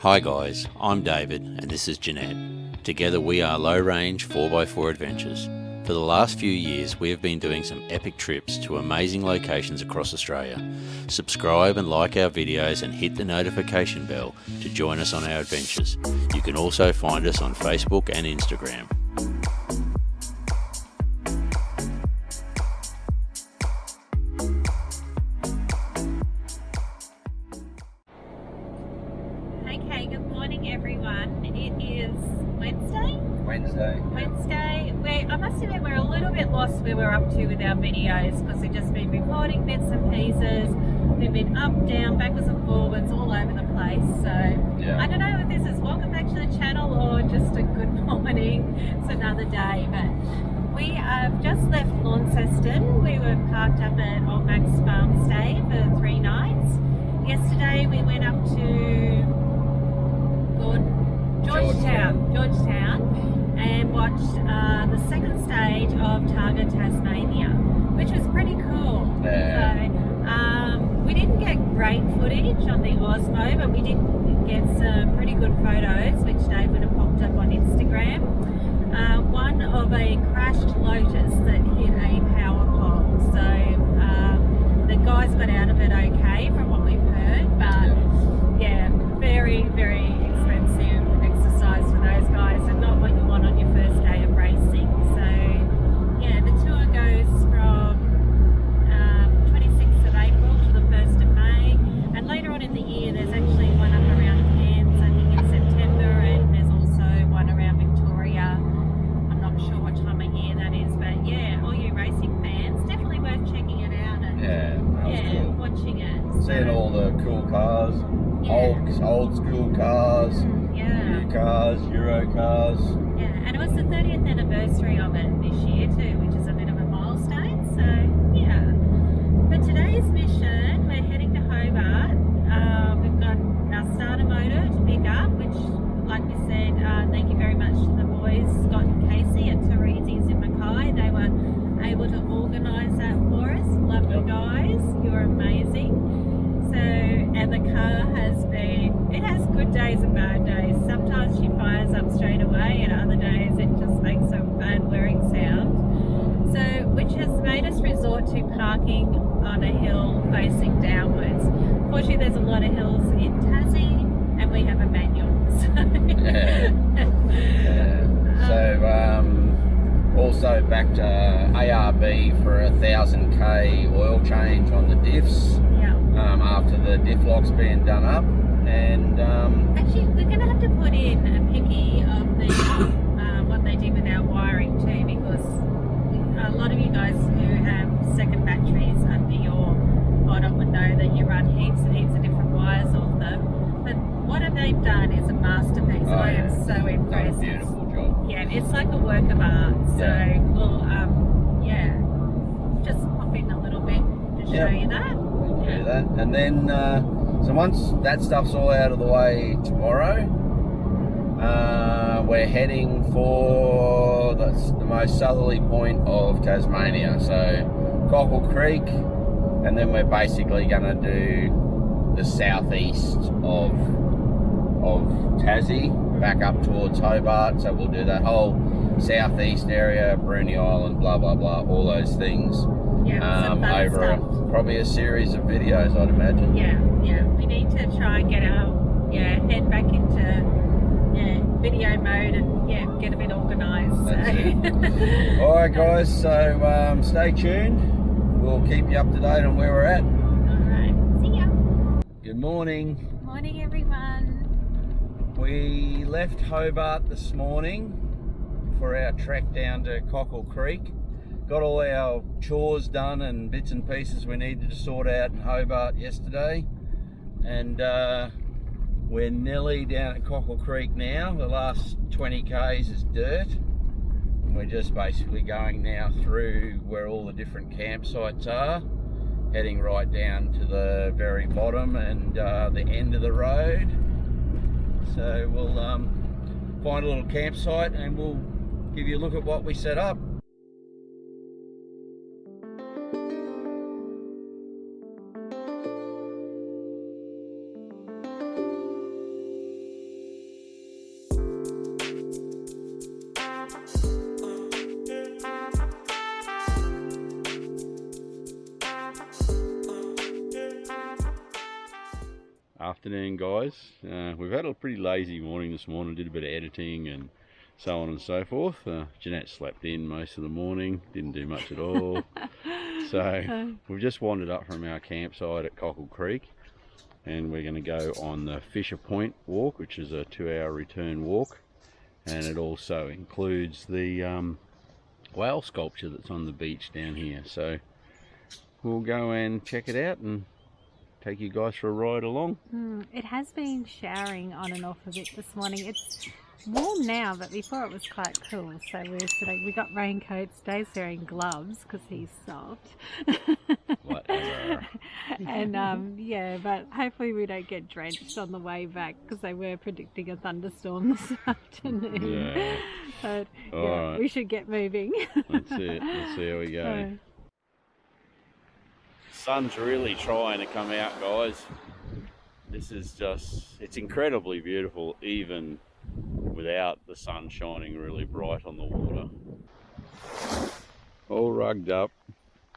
Hi guys, I'm David and this is Jeanette. Together we are Low Range 4x4 Adventures. For the last few years we have been doing some epic trips to amazing locations across Australia. Subscribe and like our videos and hit the notification bell to join us on our adventures. You can also find us on Facebook and Instagram. Okay, good morning everyone. It is Wednesday. I must admit we're a little bit lost where we're up to with our videos because we've just been recording bits and pieces. We've been up, down, backwards and forwards, all over the place. So I don't know if this is welcome back to the channel or just a good morning. It's another day, but we have just left Launceston. We were parked up at Old Mac's Farm Stay for 3 nights. Yesterday we went up to Georgetown and watched the second stage of Targa, Tasmania, which was pretty cool. Yeah. So, we didn't get great footage on the Osmo, but we did get some pretty good photos, which Dave would have popped up on Instagram. One of a crashed Lotus that hit a power pole. So the guys got out of it okay from what we've heard, but yeah, very, very expensive exercise for those guys and not what you want on your first day of racing. So yeah, the tour goes from 26th of April to the 1st of May, and later on in the year there's actually one up around Cairns, I think in September, and there's also one around Victoria. I'm not sure what time of year that is, but yeah, all you racing fans, definitely worth checking it out and cool. watching it. Seeing all the cool cars, old school cars, new cars, Euro cars. Yeah, and it was the 30th anniversary of it this year too, which is a bit of a milestone. So yeah. For today's mission, we're heading to Hobart. We've got our starter motor to pick up, which, like we said, thank you very much to the boys, Scott and Casey at Teresa's in Mackay. They were able to organise that for us. Love you guys, you're amazing. So, and the car it has good days and bad days. Sometimes she fires up straight away and other days it just makes a bad whirring sound. So, which has made us resort to parking on a hill facing downwards. Fortunately, there's a lot of hills in Tassie and we have a manual. So, also back to ARB for a 1000k oil change on the diffs. After the diff lock's being done up, and actually we're going to have to put in a picky of the what they did with our wiring too, because a lot of you guys who have second batteries under your bottom would know that you run heaps and heaps of different wires off them, but what they've done is a masterpiece. I am so impressed. Beautiful job. Yeah, it's like a work of art. So we'll just pop in a little bit to show you that. Do that, and then so once that stuff's all out of the way tomorrow, we're heading for the most southerly point of Tasmania, so Cockle Creek, and then we're basically going to do the southeast of Tassie back up towards Hobart. So we'll do that whole southeast area, Bruny Island, blah blah blah, all those things. Over probably a series of videos, I'd imagine. Yeah. We need to try and get our head back into video mode and get a bit organised. So. All right, guys. So stay tuned. We'll keep you up to date on where we're at. All right. See ya. Good morning. Morning, everyone. We left Hobart this morning for our trek down to Cockle Creek. Got all our chores done and bits and pieces we needed to sort out in Hobart yesterday, and we're nearly down at Cockle Creek now. The last 20 k's is dirt, and we're just basically going now through where all the different campsites are, heading right down to the very bottom and the end of the road. So we'll find a little campsite and we'll give you a look at what we set up. afternoon, guys. We've had a pretty lazy morning this morning. Did a bit of editing and so on and so forth. Jeanette slept in most of the morning, didn't do much at all. So we've just wandered up from our campsite at Cockle Creek, and we're going to go on the Fisher Point walk, which is a 2-hour return walk, and it also includes the whale sculpture that's on the beach down here. So we'll go and check it out and take you guys for a ride along. It has been showering on and off a bit this morning. It's warm now, but before it was quite cool. So we got raincoats. Dave's wearing gloves because he's soft. Whatever. And yeah, but hopefully we don't get drenched on the way back because they were predicting a thunderstorm this afternoon. Yeah. But All right. we should get moving. That's it. Let's see how we go. Sun's really trying to come out, guys. This is it's incredibly beautiful even without the sun shining really bright on the water. All rugged up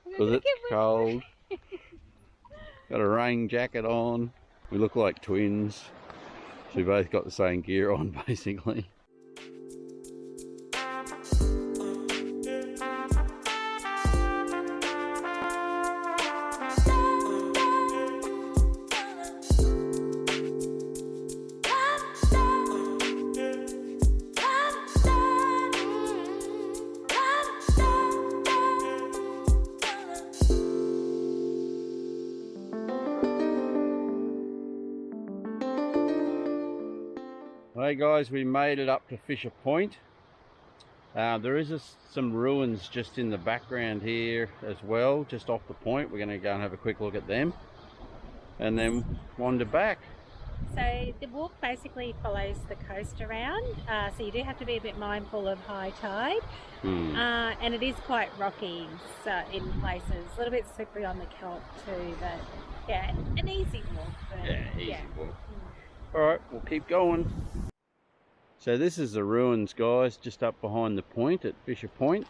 because it's cold. Got a rain jacket on. We look like twins. So we both got the same gear on basically. Hey guys, we made it up to Fisher Point. There is some ruins just in the background here as well, just off the point. We're going to go and have a quick look at them and then wander back. So the walk basically follows the coast around, so you do have to be a bit mindful of high tide, and it is quite rocky in places, a little bit slippery on the kelp too, but yeah, an easy walk. Easy walk. Alright, we'll keep going. So this is the ruins, guys, just up behind the point at Fisher Point.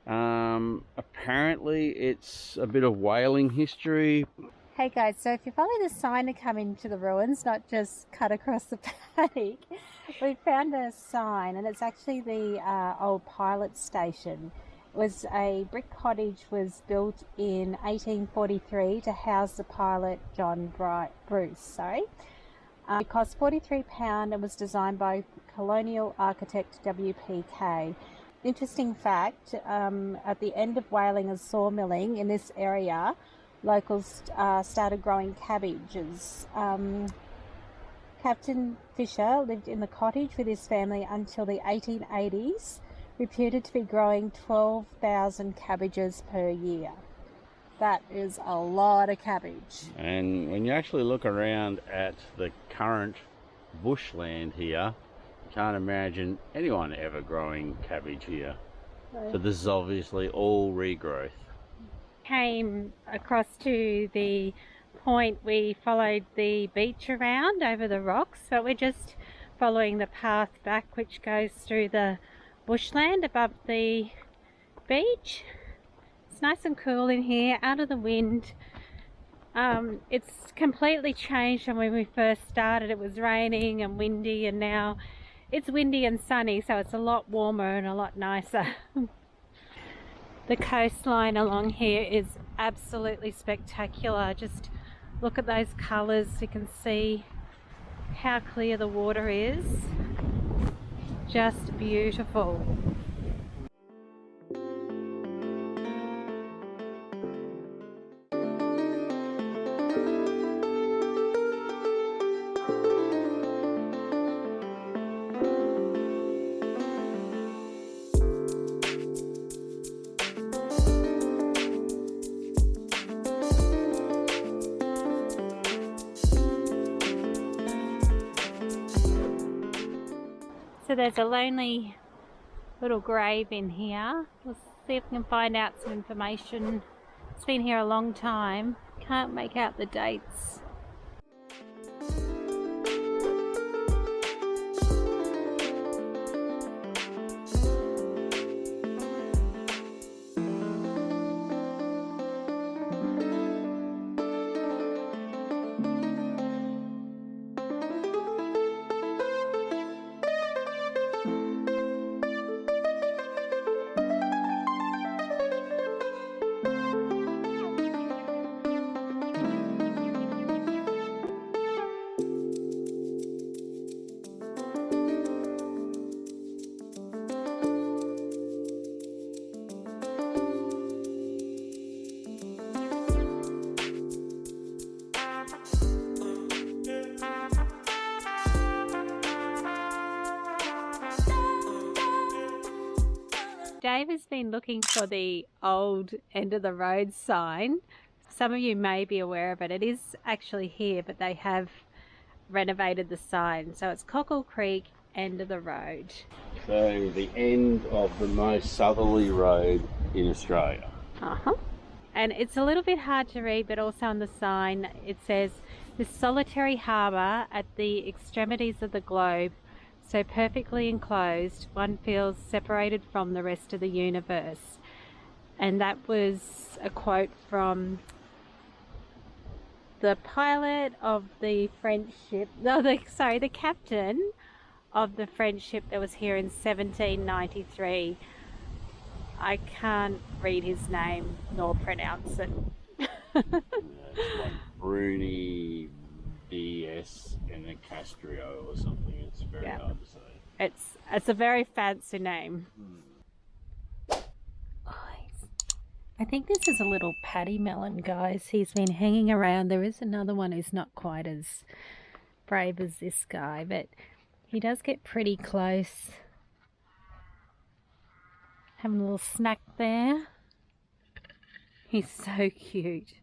Apparently it's a bit of whaling history. Hey guys, so if you follow the sign to come into the ruins, not just cut across the paddock, we found a sign, and it's actually the old pilot station. It was a brick cottage, was built in 1843 to house the pilot John Bruce. It cost £43 and was designed by colonial architect W.P.K. Interesting fact, at the end of whaling and sawmilling in this area, locals started growing cabbages. Captain Fisher lived in the cottage with his family until the 1880s, reputed to be growing 12,000 cabbages per year. That is a lot of cabbage. And when you actually look around at the current bushland here, you can't imagine anyone ever growing cabbage here. So this is obviously all regrowth. Came across to the point, we followed the beach around over the rocks, but we're just following the path back which goes through the bushland above the beach. It's nice and cool in here, out of the wind. It's completely changed from when we first started. It was raining and windy, and now it's windy and sunny, so it's a lot warmer and a lot nicer. The coastline along here is absolutely spectacular. Just look at those colours. You can see how clear the water is. Just beautiful. So there's a lonely little grave in here. We'll see if we can find out some information. It's been here a long time. Can't make out the dates. Dave has been looking for the old end of the road sign. Some of you may be aware of it. It is actually here, but they have renovated the sign. So it's Cockle Creek, end of the road. So the end of the most southerly road in Australia. And it's a little bit hard to read, but also on the sign it says, "This solitary harbour at the extremities of the globe, so perfectly enclosed, one feels separated from the rest of the universe." And that was a quote from the pilot of the French ship, the captain of the French ship that was here in 1793. I can't read his name nor pronounce it. It's like Bruni DS and a Castrio or something. It's very hard to say. It's a very fancy name. I think this is a little paddy melon, guys. He's been hanging around. There is another one who's not quite as brave as this guy, but he does get pretty close. Having a little snack there. He's so cute.